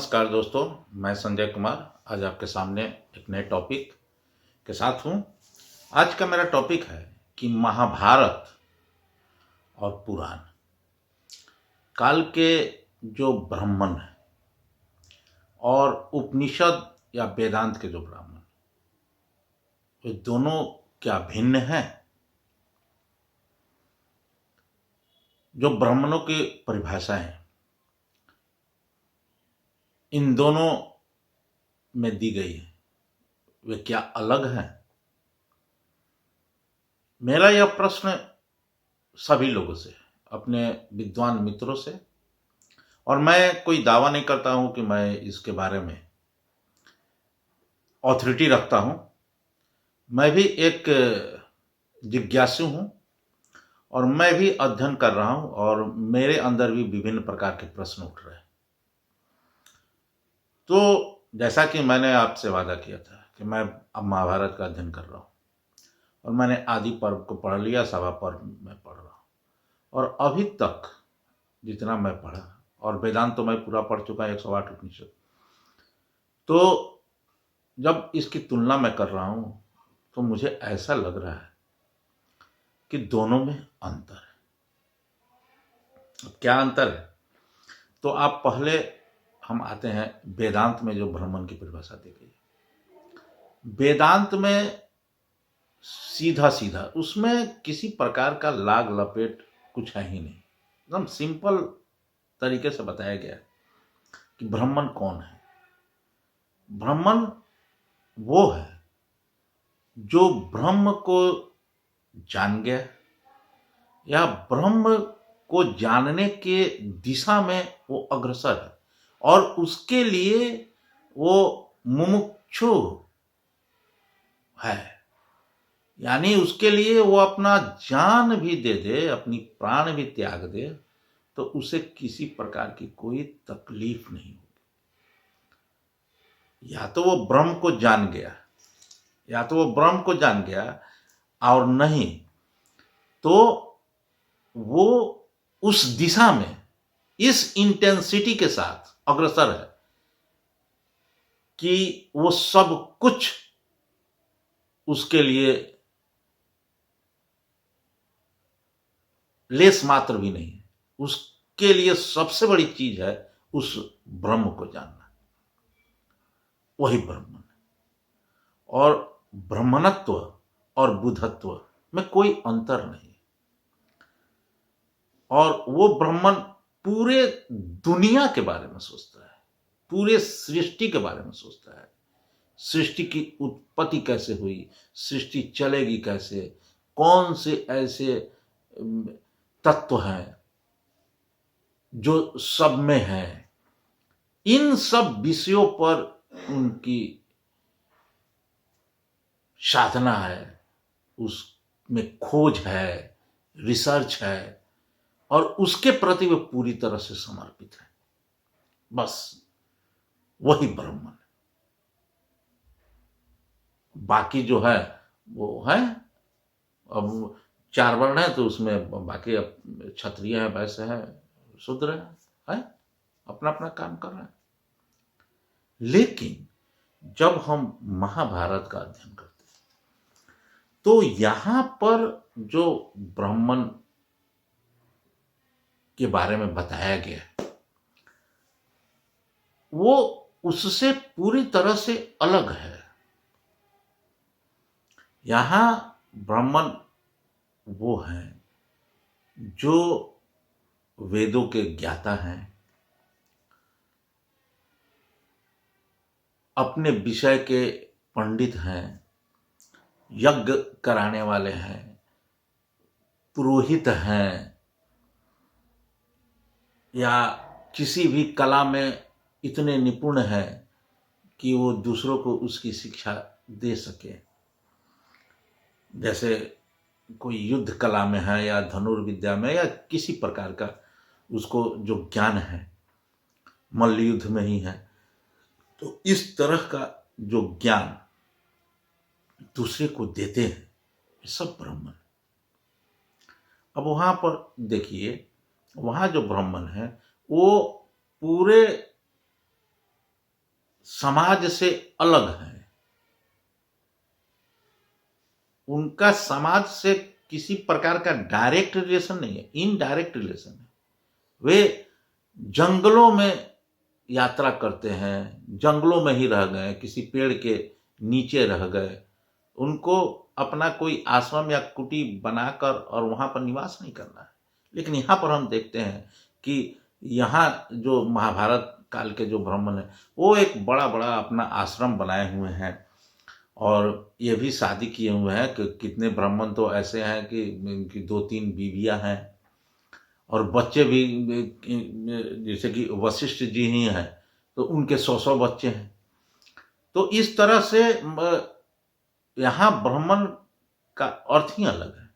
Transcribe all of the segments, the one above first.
नमस्कार दोस्तों, मैं संजय कुमार आज आपके सामने एक नए टॉपिक के साथ हूँ। आज का मेरा टॉपिक है कि महाभारत और पुराण काल के जो ब्राह्मण हैं और उपनिषद या वेदांत के जो ब्राह्मण, ये दोनों क्या भिन्न हैं? जो ब्राह्मणों की परिभाषाएं हैं इन दोनों में दी गई है, वे क्या अलग हैं? मेरा यह प्रश्न सभी लोगों से, अपने विद्वान मित्रों से, और मैं कोई दावा नहीं करता हूं कि मैं इसके बारे में ऑथोरिटी रखता हूं। मैं भी एक जिज्ञासु हूं और मैं भी अध्ययन कर रहा हूं और मेरे अंदर भी विभिन्न प्रकार के प्रश्न उठ रहे हैं। तो जैसा कि मैंने आपसे वादा किया था कि मैं अब महाभारत का अध्ययन कर रहा हूं और मैंने आदि पर्व को पढ़ लिया, सभा पर्व में पढ़ रहा हूं और अभी तक जितना मैं पढ़ा, और वेदांत तो मैं पूरा पढ़ चुका 108 उपनिषद। तो जब इसकी तुलना मैं कर रहा हूं तो मुझे ऐसा लग रहा है कि दोनों में अंतर है। अब क्या अंतर है? तो आप पहले हम आते हैं वेदांत में जो ब्राह्मण की परिभाषा दी गई है। वेदांत में सीधा सीधा उसमें किसी प्रकार का लाग लपेट कुछ है ही नहीं, एकदम सिंपल तरीके से बताया गया है कि ब्राह्मण कौन है। ब्राह्मण वो है जो ब्रह्म को जान गया या ब्रह्म को जानने के दिशा में वो अग्रसर है और उसके लिए वो मुमुक्षु है, यानी उसके लिए वो अपना जान भी दे दे, अपनी प्राण भी त्याग दे, तो उसे किसी प्रकार की कोई तकलीफ नहीं होगी। या तो वो ब्रह्म को जान गया, या तो वो ब्रह्म को जान गया, और नहीं तो वो उस दिशा में इस इंटेंसिटी के साथ अग्रसर है कि वो सब कुछ उसके लिए लेस मात्र भी नहीं है। उसके लिए सबसे बड़ी चीज है उस ब्रह्म को जानना, वही ब्रह्मन है। और ब्रह्मणत्व और बुद्धत्व में कोई अंतर नहीं। और वो ब्राह्मण पूरे दुनिया के बारे में सोचता है, पूरे सृष्टि के बारे में सोचता है। सृष्टि की उत्पत्ति कैसे हुई, सृष्टि चलेगी कैसे, कौन से ऐसे तत्व हैं जो सब में है, इन सब विषयों पर उनकी साधना है, उसमें खोज है, रिसर्च है, और उसके प्रति वे पूरी तरह से समर्पित है। बस वही ब्राह्मण है। बाकी जो है वो है, अब 4 वर्ण है तो उसमें बाकी अब क्षत्रिय है, वैश्य है, शूद्र है, अपना अपना काम कर रहे हैं। लेकिन जब हम महाभारत का अध्ययन करते हैं तो यहां पर जो ब्राह्मण के बारे में बताया गया है वो उससे पूरी तरह से अलग है। यहां ब्राह्मण वो हैं जो वेदों के ज्ञाता हैं, अपने विषय के पंडित हैं, यज्ञ कराने वाले हैं, पुरोहित हैं, या किसी भी कला में इतने निपुण हैं कि वो दूसरों को उसकी शिक्षा दे सके। जैसे कोई युद्ध कला में है या धनुर्विद्या में या किसी प्रकार का उसको जो ज्ञान है, मल्ल युद्ध में ही है, तो इस तरह का जो ज्ञान दूसरे को देते हैं, ये सब ब्राह्मण। अब वहां पर देखिए, वहां जो ब्राह्मण है वो पूरे समाज से अलग हैं, उनका समाज से किसी प्रकार का डायरेक्ट रिलेशन नहीं है, इनडायरेक्ट रिलेशन है। वे जंगलों में यात्रा करते हैं, जंगलों में ही रह गए, किसी पेड़ के नीचे रह गए, उनको अपना कोई आश्रम या कुटी बनाकर और वहाँ पर निवास नहीं करना है। लेकिन यहाँ पर हम देखते हैं कि यहाँ जो महाभारत काल के जो ब्राह्मण हैं, वो एक बड़ा बड़ा अपना आश्रम बनाए हुए हैं, और ये भी शादी किए हुए हैं। कि कितने ब्राह्मण तो ऐसे हैं कि 2-3 बीवियां हैं, और बच्चे भी, जैसे कि वशिष्ठ जी ही हैं तो उनके 100-100 बच्चे हैं। तो इस तरह से यहाँ ब्राह्मण का अर्थ ही अलग है।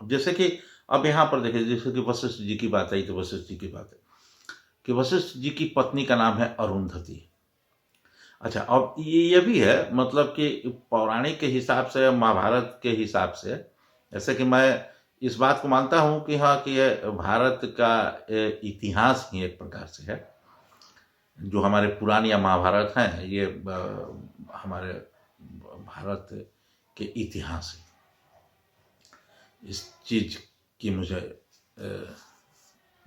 अब जैसे कि अब यहाँ पर देखिए, जैसे कि वशिष्ठ जी की बात आई तो वशिष्ठ जी की बात है कि वशिष्ठ जी की पत्नी का नाम है अरुंधति। अच्छा, अब ये भी है, मतलब कि पौराणिक के हिसाब से, महाभारत के हिसाब से, जैसे कि मैं इस बात को मानता हूँ कि हाँ, कि ये भारत का इतिहास ही एक प्रकार से है। जो हमारे पुराण या महाभारत हैं, ये हमारे भारत के इतिहास है। इस चीज की मुझे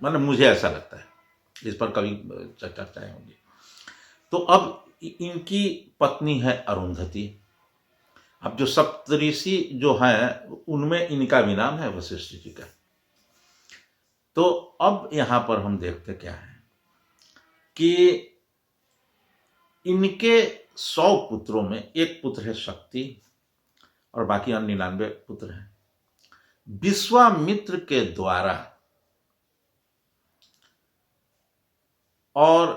मतलब मुझे ऐसा लगता है, इस पर कभी चर्चाएं होंगी। तो अब इनकी पत्नी है अरुंधति। अब जो सप्तऋषि जो हैं, उनमें इनका भी नाम है वशिष्ठ जी का। तो अब यहां पर हम देखते क्या है कि इनके 100 पुत्रों में एक पुत्र है शक्ति, और बाकी अन्य 99 पुत्र हैं। विश्वामित्र के द्वारा और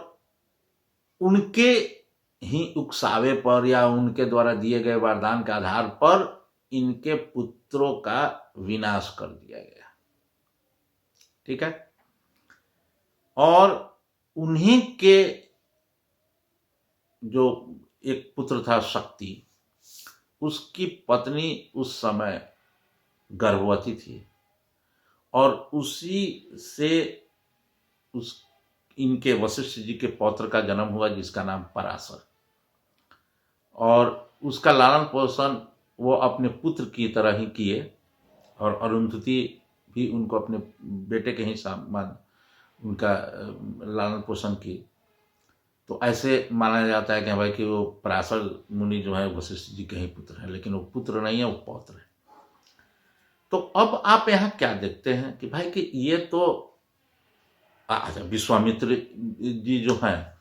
उनके ही उकसावे पर या उनके द्वारा दिए गए वरदान के आधार पर इनके पुत्रों का विनाश कर दिया गया। ठीक है। और उन्हीं के जो एक पुत्र था शक्ति, उसकी पत्नी उस समय गर्भवती थी, और उसी से उस इनके वशिष्ठ जी के पौत्र का जन्म हुआ, जिसका नाम पराशर। और उसका लालन पोषण वो अपने पुत्र की तरह ही किए, और अरुंधति भी उनको अपने बेटे के ही समान उनका लालन पोषण की। तो ऐसे माना जाता है कि भाई कि वो पराशर मुनि जो है वशिष्ठ जी के ही पुत्र हैं, लेकिन वो पुत्र नहीं है, वो पौत्र है। तो अब आप यहाँ क्या देखते हैं कि भाई कि ये तो अच्छा, विश्वामित्र जी जो हैं,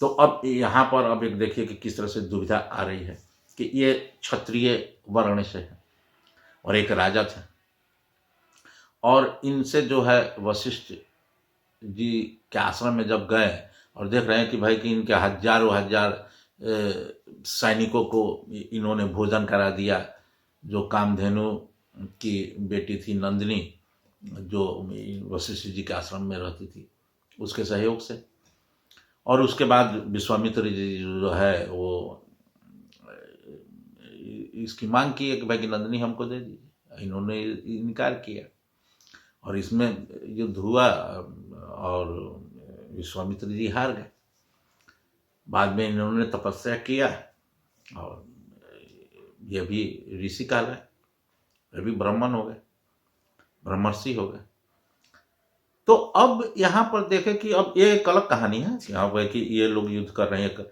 तो अब यहाँ पर अब एक देखिए कि किस तरह से दुविधा आ रही है कि ये क्षत्रिय वर्ण से है और एक राजा थे, और इनसे जो है वशिष्ठ जी के आश्रम में जब गए और देख रहे हैं कि भाई कि इनके हजारों हजार सैनिकों को इन्होंने भोजन करा दिया, जो कामधेनु की बेटी थी नंदिनी, जो वशिष्ठ जी के आश्रम में रहती थी, उसके सहयोग से। और उसके बाद विश्वामित्र जी जो है वो इसकी मांग की है कि भाई कि नंदिनी हमको दे दीजिए। इन्होंने इनकार किया, और इसमें युद्ध हुआ, और विश्वामित्र जी हार गए। बाद में इन्होंने तपस्या किया, और ये भी ऋषि कहलाए, ये भी ब्राह्मण हो गए, ब्रह्मर्षि हो गए। तो अब यहाँ पर देखें कि अब ये एक अलग कहानी है कि हाँ भाई कि ये लोग युद्ध कर रहे हैं।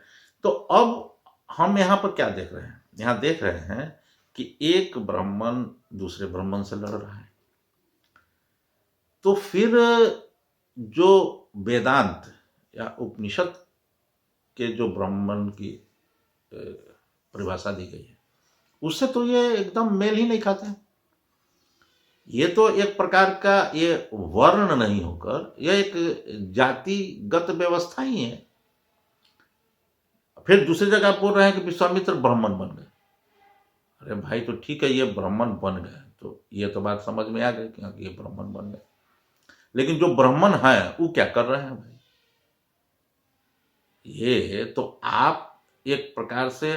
तो अब हम यहाँ पर क्या देख रहे हैं? यहाँ देख रहे हैं कि एक ब्राह्मण दूसरे ब्राह्मण से लड़ रहा है। तो फिर जो वेदांत या उपनिषद के जो ब्राह्मण की परिभाषा दी गई है, उससे तो ये एकदम मेल ही नहीं खाते। ये तो एक प्रकार का ये वर्ण नहीं होकर यह एक जातिगत व्यवस्था ही है। फिर दूसरी जगह आप बोल रहे हैं कि विश्वामित्र ब्राह्मण बन गए। अरे भाई, तो ठीक है, ये ब्राह्मण बन गए, तो ये तो बात समझ में आ गई कि ये ब्राह्मण बन गए, लेकिन जो ब्राह्मण है वो क्या कर रहे हैं भाई? ये तो आप एक प्रकार से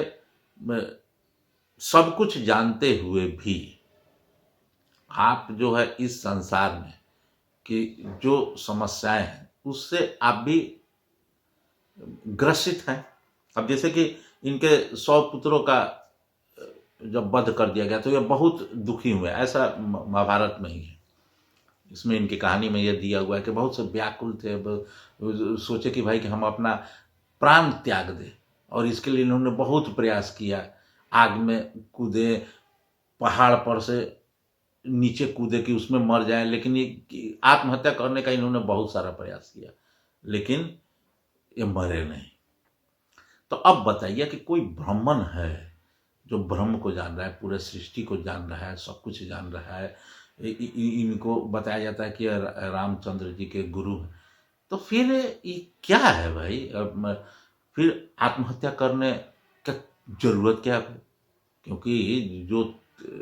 सब कुछ जानते हुए भी आप जो है इस संसार में कि जो समस्याएं हैं उससे आप भी ग्रसित हैं। अब जैसे कि इनके 100 पुत्रों का जब वध कर दिया गया तो ये बहुत दुखी हुए, ऐसा महाभारत में ही है। इसमें इनकी कहानी में ये दिया हुआ है कि बहुत से व्याकुल थे, सोचे कि भाई कि हम अपना प्राण त्याग दें, और इसके लिए इन्होंने बहुत प्रयास किया। आग में कूदे, पहाड़ पर से नीचे कूदे कि उसमें मर जाए, लेकिन ये आत्महत्या करने का इन्होंने बहुत सारा प्रयास किया, लेकिन ये मरे नहीं। तो अब बताइए कि कोई ब्राह्मण है जो ब्रह्म को जान रहा है, पूरे सृष्टि को जान रहा है, सब कुछ जान रहा है, इनको बताया जाता है कि रामचंद्र जी के गुरु हैं, तो फिर ये क्या है भाई? फिर आत्महत्या करने का जरूरत क्या है? क्योंकि जो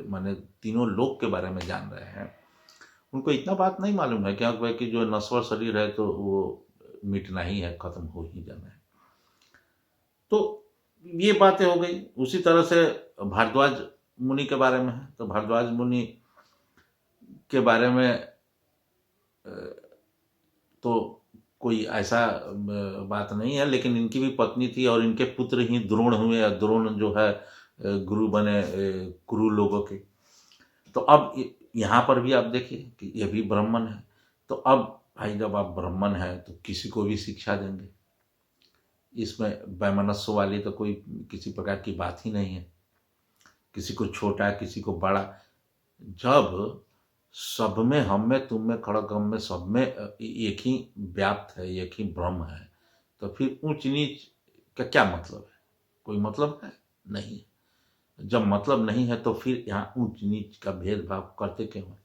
माने तीनों लोक के बारे में जान रहे हैं, उनको इतना बात नहीं मालूम है क्या कि जो नश्वर शरीर है तो वो मिटना ही है, खत्म हो ही जाना है। तो ये बातें हो गई। उसी तरह से भारद्वाज मुनि के बारे में है, तो भारद्वाज मुनि के बारे में तो कोई ऐसा बात नहीं है, लेकिन इनकी भी पत्नी थी और इनके पुत्र ही द्रोण हुए, और द्रोण जो है गुरु बने कुरु लोगों के। तो अब यहाँ पर भी आप देखिए कि ये भी ब्राह्मण है। तो अब भाई जब आप ब्राह्मण हैं तो किसी को भी शिक्षा देंगे, इसमें वैमनस्य वाली तो कोई किसी प्रकार की बात ही नहीं है। किसी को छोटा, किसी को बड़ा, जब सब में, हम में, तुम में, खड़ग हम में, सब में एक ही व्याप्त है, एक ही ब्रह्म है, तो फिर ऊंच नीच का क्या मतलब है? कोई मतलब है नहीं। जब मतलब नहीं है तो फिर यहाँ ऊंच नीच का भेदभाव करते क्यों हैं?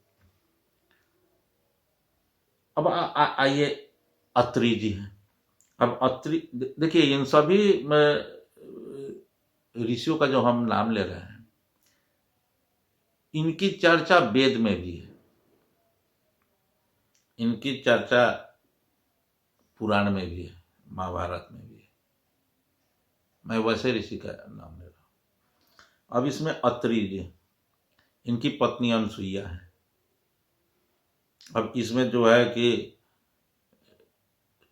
अब आइए अत्रि जी हैं। अब अत्रि देखिए, इन सभी ऋषियों का जो हम नाम ले रहे हैं, इनकी चर्चा वेद में भी है, इनकी चर्चा पुराण में भी है, महाभारत में भी है। मैं वैसे ऋषि का नाम ले रहा हूं। अब इसमें अत्रि जी, इनकी पत्नी अनसुईया है। अब इसमें जो है कि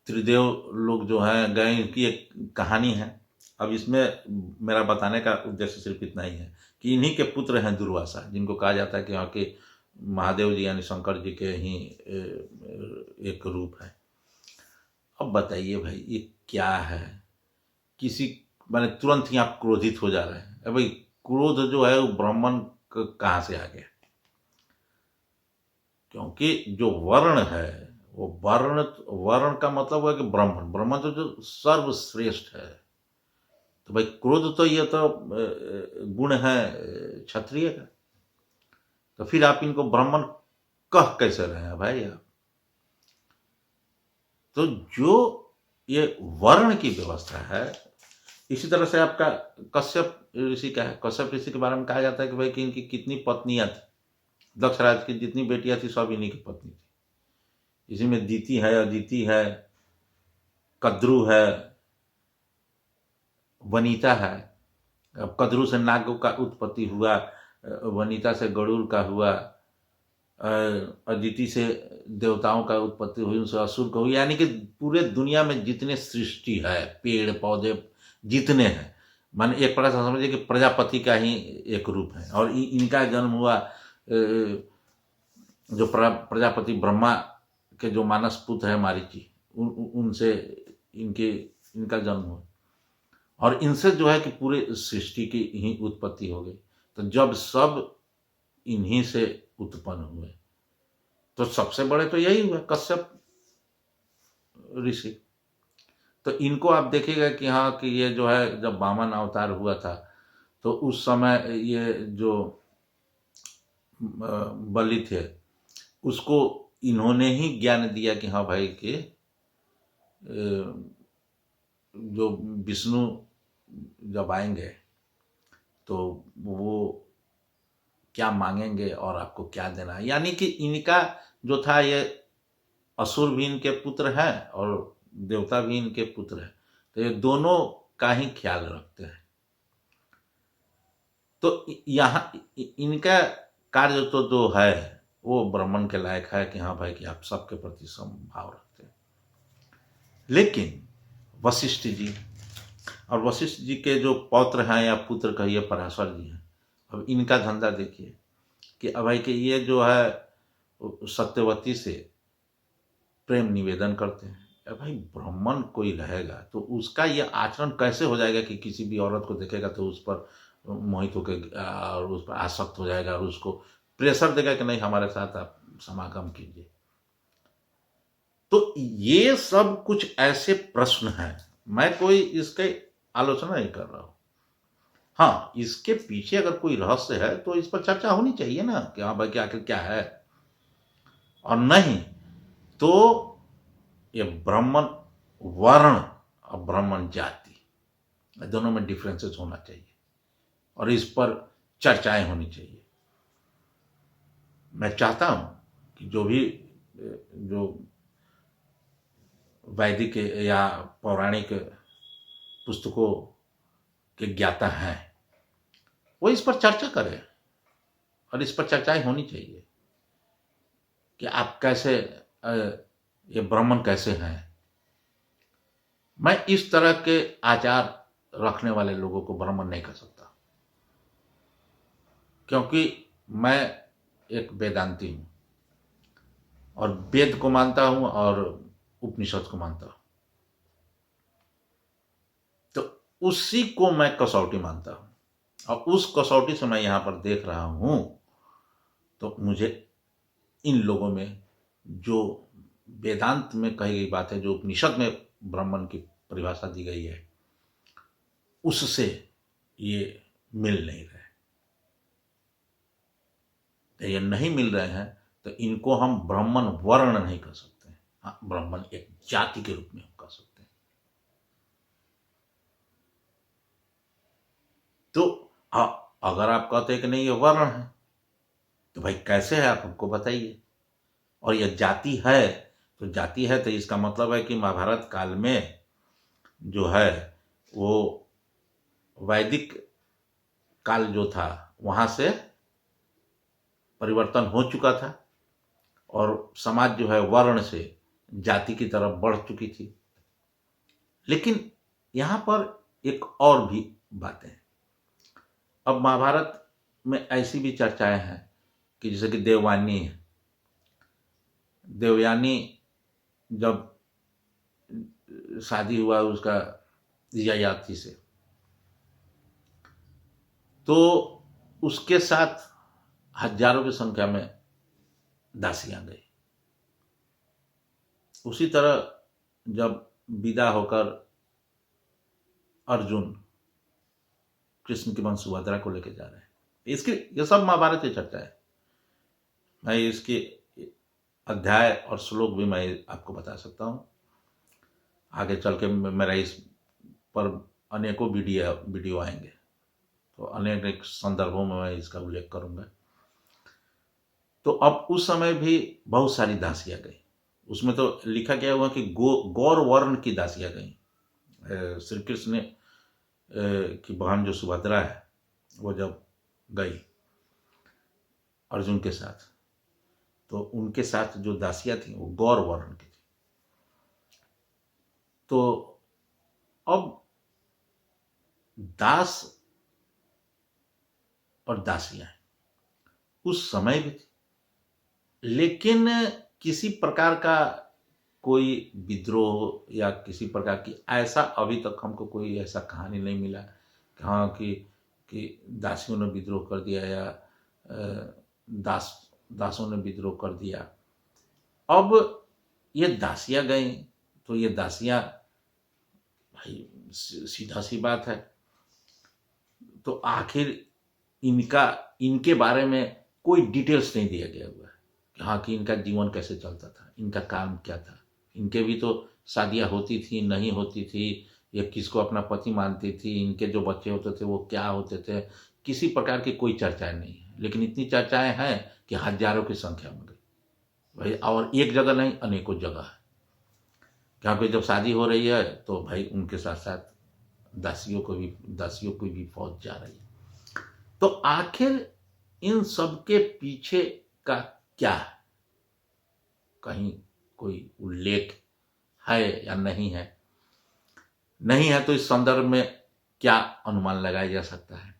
त्रिदेव लोग जो हैं गए, इनकी एक कहानी है। अब इसमें मेरा बताने का उद्देश्य सिर्फ इतना ही है कि इन्हीं के पुत्र हैं दुर्वासा, जिनको कहा जाता है कि यहाँ के महादेव जी यानी शंकर जी के ही एक रूप है। अब बताइए भाई ये क्या है? किसी माने तुरंत ही आप क्रोधित हो जा रहे हैं। अब भाई क्रोध जो है वो ब्राह्मण कहाँ से आ गया? क्योंकि जो वर्ण है वो वर्ण, वर्ण का मतलब है कि ब्राह्मण, ब्राह्मण तो जो सर्वश्रेष्ठ है। तो भाई क्रोध तो ये तो गुण है क्षत्रिय का, तो फिर आप इनको ब्राह्मण कह कैसे रहे हैं भाई आप? तो जो ये वर्ण की व्यवस्था है, इसी तरह से आपका कश्यप ऋषि का है। कश्यप ऋषि के बारे में कहा जाता है कि भाई कि इनकी कितनी पत्नियां थी, दक्ष राज की जितनी बेटियां थी सब इन्हीं की पत्नी थी। इसी में दीति है, अदिति है, कद्रु है, वनीता है। अब कद्रु से नाग का उत्पत्ति हुआ, वनीता से गरुड़ का हुआ, अदिति से देवताओं का उत्पत्ति हुई, उनसे असुर का हुई। यानी कि पूरे दुनिया में जितने सृष्टि है, पेड़ पौधे जितने हैं, माने एक प्रकार से समझिए कि प्रजापति का ही एक रूप है। और इनका जन्म हुआ, जो प्रजापति ब्रह्मा के जो मानस पुत्र है मारीची, उनसे इनका जन्म हुआ, और इनसे जो है कि पूरे सृष्टि की ही उत्पत्ति हो गई। तो जब सब इन्हीं से उत्पन्न हुए, तो सबसे बड़े तो यही हुए कश्यप ऋषि। तो इनको आप देखिएगा कि हाँ कि ये जो है जब वामन अवतार हुआ था, तो उस समय ये जो बलि थे उसको इन्होंने ही ज्ञान दिया कि हाँ भाई कि जो विष्णु जब आएंगे तो वो क्या मांगेंगे और आपको क्या देना है। यानी कि इनका जो था, ये असुर भी इनके पुत्र हैं और देवता भी इनके पुत्र हैं, तो ये दोनों का ही ख्याल रखते हैं। तो यहाँ इनका कार्य तो जो है वो ब्राह्मण के लायक है कि हाँ भाई कि आप सबके प्रति समभाव रखते हैं। लेकिन वशिष्ठ जी, और वशिष्ठ जी के जो पौत्र हैं या पुत्र कहिए पराशर जी हैं। अब इनका धंधा देखिए कि अब भाई कि ये जो है सत्यवती से प्रेम निवेदन करते हैं। अब भाई ब्राह्मण कोई रहेगा तो उसका ये आचरण कैसे हो जाएगा कि किसी भी औरत को देखेगा तो उस पर मोहित होकर और उस पर आसक्त हो जाएगा और उसको प्रेशर देगा कि नहीं हमारे साथ आप समागम कीजिए। तो ये सब कुछ ऐसे प्रश्न हैं, मैं कोई इसके आलोचना नहीं कर रहा हूं। हाँ, इसके पीछे अगर कोई रहस्य है तो इस पर चर्चा होनी चाहिए ना कि हाँ भाई कि आखिर क्या है, और नहीं तो ये ब्राह्मण वर्ण और ब्राह्मण जाति दोनों में डिफरेंसेस होना चाहिए और इस पर चर्चाएं होनी चाहिए। मैं चाहता हूं कि जो वैदिक या पौराणिक पुस्तकों के ज्ञाता हैं वो इस पर चर्चा करें और इस पर चर्चाएं होनी चाहिए कि आप कैसे ये ब्राह्मण कैसे हैं। मैं इस तरह के आचार रखने वाले लोगों को ब्राह्मण नहीं कह सकता, क्योंकि मैं एक वेदांती हूं और वेद को मानता हूं और उपनिषद को मानता हूं, तो उसी को मैं कसौटी मानता हूं और उस कसौटी से मैं यहां पर देख रहा हूं। तो मुझे इन लोगों में जो वेदांत में कही गई बात है, जो उपनिषद में ब्राह्मण की परिभाषा दी गई है, उससे ये मिल नहीं रहे। ये नहीं मिल रहे हैं तो इनको हम ब्राह्मण वर्ण नहीं कह सकते हैं। हाँ, ब्राह्मण एक जाति के रूप में हम कह सकते हैं। तो अगर आप कहते हैं कि नहीं ये वर्ण है तो भाई कैसे है आप हमको बताइए। और यह जाति है तो जाति है तो इसका मतलब है कि महाभारत काल में जो है वो वैदिक काल जो था वहां से परिवर्तन हो चुका था और समाज जो है वर्ण से जाति की तरफ बढ़ चुकी थी। लेकिन यहां पर एक और भी बातें हैं। अब महाभारत में ऐसी भी चर्चाएं हैं कि जैसे कि देवयानी है। देवयानी जब शादी हुआ उसका ययाति से, तो उसके साथ हजारों की संख्या में दासियां गई। उसी तरह जब विदा होकर अर्जुन कृष्ण की वंश सुभद्रा को लेकर जा रहे हैं, इसकी ये सब महाभारत की चर्चा है। मैं इसके अध्याय और श्लोक भी मैं आपको बता सकता हूँ। आगे चल के मेरा इस पर अनेकों वीडियो आएंगे तो अनेक संदर्भों में मैं इसका उल्लेख करूंगा। तो अब उस समय भी बहुत सारी दासियां गई। उसमें तो लिखा गया हुआ कि गौर वर्ण की दासियां गई। श्री कृष्ण की बहन जो सुभद्रा है वो जब गई अर्जुन के साथ, तो उनके साथ जो दासियां थी वो गौर वर्ण की थी। तो अब दास और दासियां उस समय भी थी, लेकिन किसी प्रकार का कोई विद्रोह या किसी प्रकार की ऐसा अभी तक हमको कोई ऐसा कहानी नहीं मिला कि हाँ कि दासियों ने विद्रोह कर दिया या दासों ने विद्रोह कर दिया। अब ये दासियां गई तो ये दासियां भाई सीधा सी बात है, तो आखिर इनके बारे में कोई डिटेल्स नहीं दिया गया हुआ है कि हाँ कि इनका जीवन कैसे चलता था, इनका काम क्या था। इनके भी तो शादियां होती थी, नहीं होती थी, ये किसको अपना पति मानती थी, इनके जो बच्चे होते थे वो क्या होते थे, किसी प्रकार की कोई चर्चाएं नहीं है। लेकिन इतनी चर्चाएं हैं कि हजारों की संख्या में गई भाई, और एक जगह नहीं अनेकों जगह है। क्योंकि जब शादी हो रही है तो भाई उनके साथ साथ दासियों की भी फौज जा रही है। तो आखिर इन सब के पीछे का क्या है, कहीं कोई उल्लेख है या नहीं है। नहीं है तो इस संदर्भ में क्या अनुमान लगाया जा सकता है?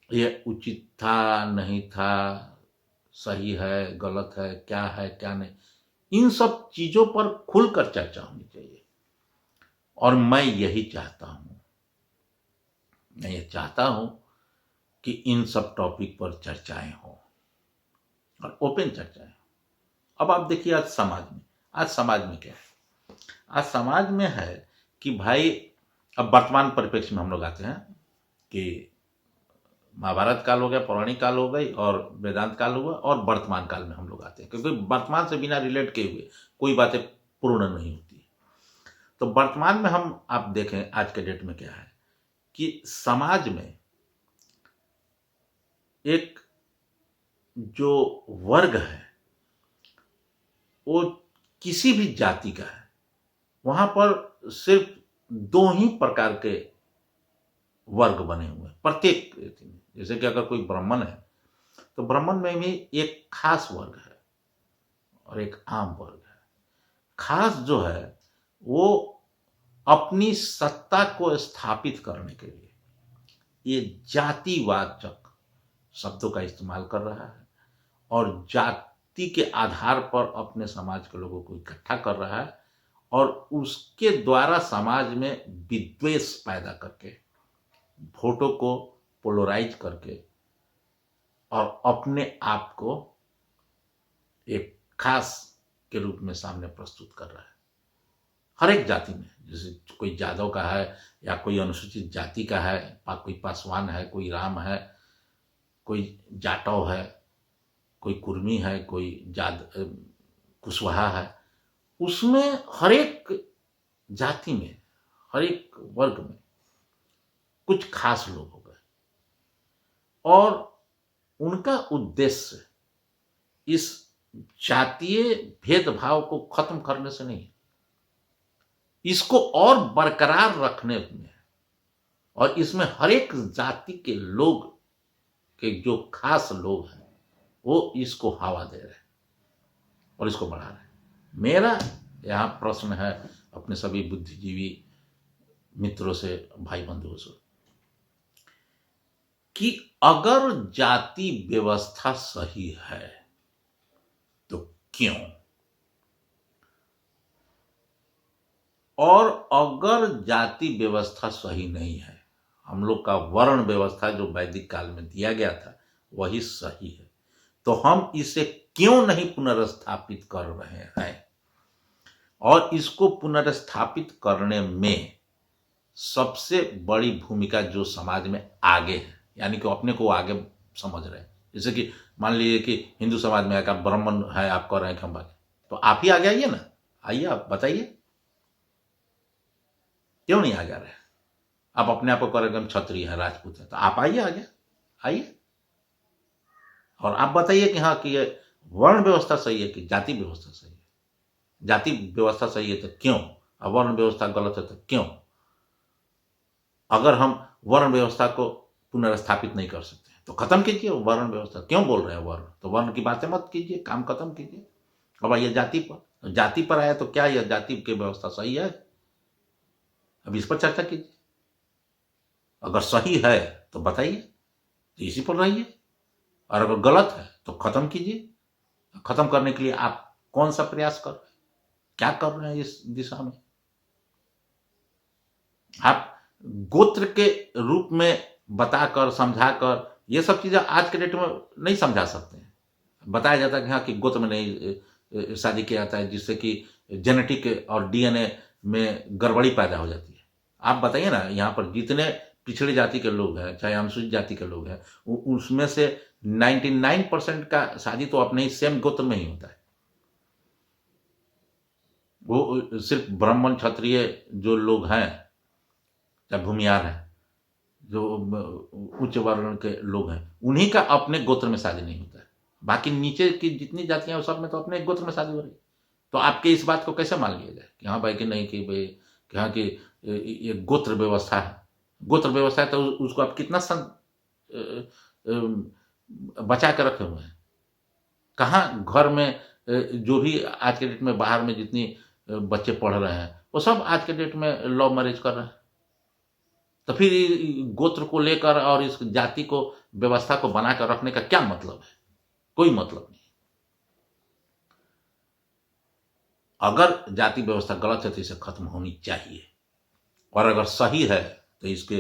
ये उचित था, नहीं था, सही है, गलत है, क्या नहीं, इन सब चीजों पर खुलकर चर्चा होनी चाहिए। और मैं यही चाहता हूं, मैं ये चाहता हूं कि इन सब टॉपिक पर चर्चाएं हों और ओपन चर्चाएं हों। अब आप देखिए आज समाज में क्या है? आज समाज में है कि भाई, अब वर्तमान परिप्रेक्ष्य में हम लोग आते हैं कि महाभारत काल हो गया, पौराणिक काल हो गई, और वेदांत काल हुआ, और वर्तमान काल में हम लोग आते हैं, क्योंकि वर्तमान से बिना रिलेट किए हुए कोई बातें पूर्ण नहीं होती। तो वर्तमान में हम आप देखें आज के डेट में क्या है कि समाज में एक जो वर्ग है वो किसी भी जाति का है, वहां पर सिर्फ दो ही प्रकार के वर्ग बने हुए हैं प्रत्येक व्यक्ति में। जैसे कि अगर कोई ब्राह्मण है तो ब्राह्मण में भी एक खास वर्ग है और एक आम वर्ग है। खास जो है वो अपनी सत्ता को स्थापित करने के लिए ये जातिवाचक शब्दों का इस्तेमाल कर रहा है और जाति के आधार पर अपने समाज के लोगों को इकट्ठा कर रहा है और उसके द्वारा समाज में विद्वेष पैदा करके, वोटों को पोलराइज करके और अपने आप को एक खास के रूप में सामने प्रस्तुत कर रहा है हर एक जाति में। जैसे कोई यादव का है या कोई अनुसूचित जाति का है, कोई पासवान है, कोई राम है, कोई जाटव है, कोई कुर्मी है, कोई कुशवाहा है, उसमें हर एक जाति में, हर एक वर्ग में कुछ खास लोग हो गए और उनका उद्देश्य इस जातीय भेदभाव को खत्म करने से नहीं, इसको और बरकरार रखने में, और इसमें हर एक जाति के लोग के जो खास लोग हैं वो इसको हवा दे रहे हैं और इसको बढ़ा रहे हैं। मेरा यहाँ प्रश्न है अपने सभी बुद्धिजीवी मित्रों से, भाई बंधुओं से, कि अगर जाति व्यवस्था सही है तो क्यों, और अगर जाति व्यवस्था सही नहीं है, हम लोग का वर्ण व्यवस्था जो वैदिक काल में दिया गया था वही सही है, तो हम इसे क्यों नहीं पुनर्स्थापित कर रहे हैं? और इसको पुनर्स्थापित करने में सबसे बड़ी भूमिका जो समाज में आगे है, यानी कि अपने को आगे समझ रहे हैं। जैसे कि मान लीजिए कि हिंदू समाज में आकर ब्राह्मण है, आप कह रहे हैं कि हम आगे, तो आप ही आगे आइए ना, आइए आप बताइए क्यों नहीं आगे आ रहे? आप अपने आप को कह रहे हैं हम क्षत्रिय हैं, राजपूत हैं, तो आप आइए आगे, आइए और आप बताइए कि हाँ कि ये वर्ण व्यवस्था सही है कि जाति व्यवस्था सही है। जाति व्यवस्था सही है तो क्यों, और वर्ण व्यवस्था गलत है तो क्यों? अगर हम वर्ण व्यवस्था को पुनर्स्थापित नहीं कर सकते तो खत्म कीजिए वर्ण व्यवस्था। क्यों बोल रहे हैं वर्ण, तो वर्ण की बातें मत कीजिए, काम खत्म कीजिए। अब आइए जाति पर, तो जाति पर आया तो क्या यह जाति की व्यवस्था सही है? अब इस पर चर्चा कीजिए, अगर सही है तो बताइए, तो इसी पर रहिए, और अगर गलत है तो खत्म कीजिए। खत्म करने के लिए आप कौन सा प्रयास कर रहे हैं, क्या कर रहे हैं इस दिशा में? आप गोत्र के रूप में बताकर, समझाकर, ये सब चीजें आज के डेट में नहीं समझा सकते हैं। बताया जाता है कि हाँ कि गोत्र में नहीं शादी किया जाता है जिससे कि जेनेटिक और डीएनए में गड़बड़ी पैदा हो जाती है। आप बताइए ना, यहाँ पर जितने पिछड़ी जाति के लोग हैं, चाहे अनुसूचित जाति के लोग हैं, उसमें से 99% का शादी तो अपने ही सेम गोत्र में ही होता है। वो सिर्फ ब्राह्मण क्षत्रिय जो लोग हैं, चाहे भूमिहार हैं, जो उच्च वर्ण के लोग हैं, उन्हीं का अपने गोत्र में शादी नहीं होता है। बाकी नीचे की जितनी जातियां हैं सब में तो अपने एक गोत्र में शादी हो रही है। तो आपके इस बात को कैसे मान लिया जाए कि हाँ भाई कि नहीं, कि भाई कि हाँ कि ये गोत्र व्यवस्था है। गोत्र व्यवस्था है तो उसको आप कितना बचा के रखे हुए हैं। कहाँ घर में जो भी आज के डेट में बाहर में जितनी बच्चे पढ़ रहे हैं वो सब आज के डेट में लव मैरिज कर रहे हैं। तो फिर गोत्र को लेकर और इस जाति को व्यवस्था को बनाकर रखने का क्या मतलब है? कोई मतलब नहीं। अगर जाति व्यवस्था गलत है तो इसे खत्म होनी चाहिए, और अगर सही है तो इसके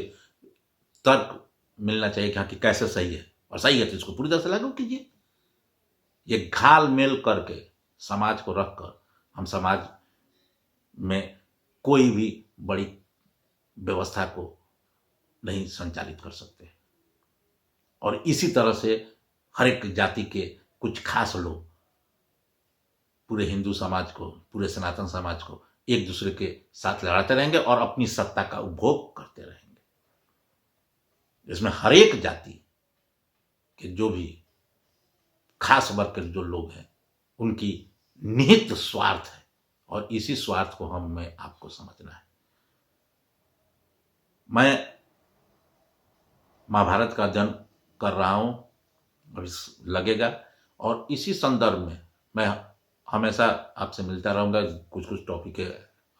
तर्क मिलना चाहिए कि हाँ कि कैसे सही है, और सही है तो इसको पूरी तरह से लागू कीजिए। ये घाल मेल करके समाज को रखकर हम समाज में कोई भी बड़ी व्यवस्था को नहीं संचालित कर सकते। और इसी तरह से हर एक जाति के कुछ खास लोग पूरे हिंदू समाज को, पूरे सनातन समाज को एक दूसरे के साथ लड़ाते रहेंगे और अपनी सत्ता का उपभोग करते रहेंगे। इसमें हर एक जाति के जो भी खास वर्ग के जो लोग हैं उनकी निहित स्वार्थ है, और इसी स्वार्थ को हमें आपको समझना है। मैं महाभारत का अध्ययन कर रहा हूं, और लगेगा, और इसी संदर्भ में मैं हमेशा आपसे मिलता रहूंगा। कुछ कुछ टॉपिक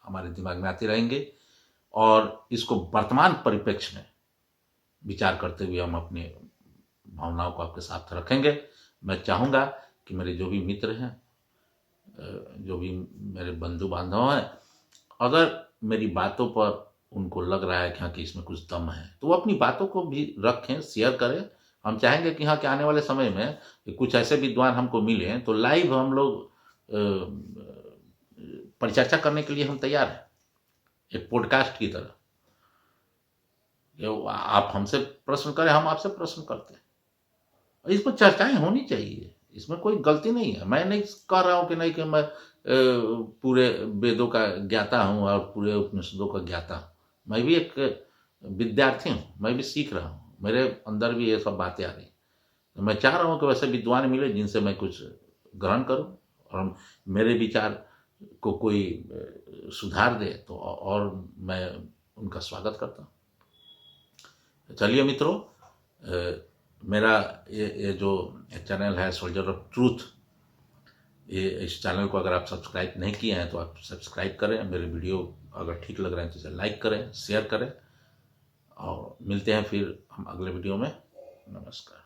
हमारे दिमाग में आते रहेंगे, और इसको वर्तमान परिप्रेक्ष्य में विचार करते हुए हम अपनी भावनाओं को आपके साथ रखेंगे। मैं चाहूँगा कि मेरे जो भी मित्र हैं, जो भी मेरे बंधु बांधव हैं, अगर मेरी बातों पर उनको लग रहा है कि हाँ कि इसमें कुछ दम है, तो वो अपनी बातों को भी रखें, शेयर करें। हम चाहेंगे कि हाँ कि आने वाले समय में कुछ ऐसे विद्वान हमको मिले तो लाइव हम लोग परिचर्चा करने के लिए हम तैयार हैं, एक पॉडकास्ट की तरह। आप हमसे प्रश्न करें, हम आपसे प्रश्न करते हैं, और इस पर चर्चाएं होनी चाहिए। इसमें कोई गलती नहीं है। मैं नहीं कह रहा हूं कि नहीं कि मैं पूरे वेदों का ज्ञाता हूं और पूरे उपनिषदों का ज्ञाता हूं। मैं भी एक विद्यार्थी हूं, मैं भी सीख रहा हूं, मेरे अंदर भी ये सब बातें आ रही। तो मैं चाह रहा हूं कि वैसे विद्वान मिले जिनसे मैं कुछ ग्रहण करूं, और मेरे विचार को कोई सुधार दे तो और मैं उनका स्वागत करता हूं। चलिए मित्रों, मेरा ये जो चैनल है सोल्जर ऑफ ट्रूथ, इस चैनल को अगर आप सब्सक्राइब नहीं किए हैं तो आप सब्सक्राइब करें। मेरे वीडियो अगर ठीक लग रहे हैं तो इसे लाइक करें, शेयर करें, और मिलते हैं फिर हम अगले वीडियो में। नमस्कार।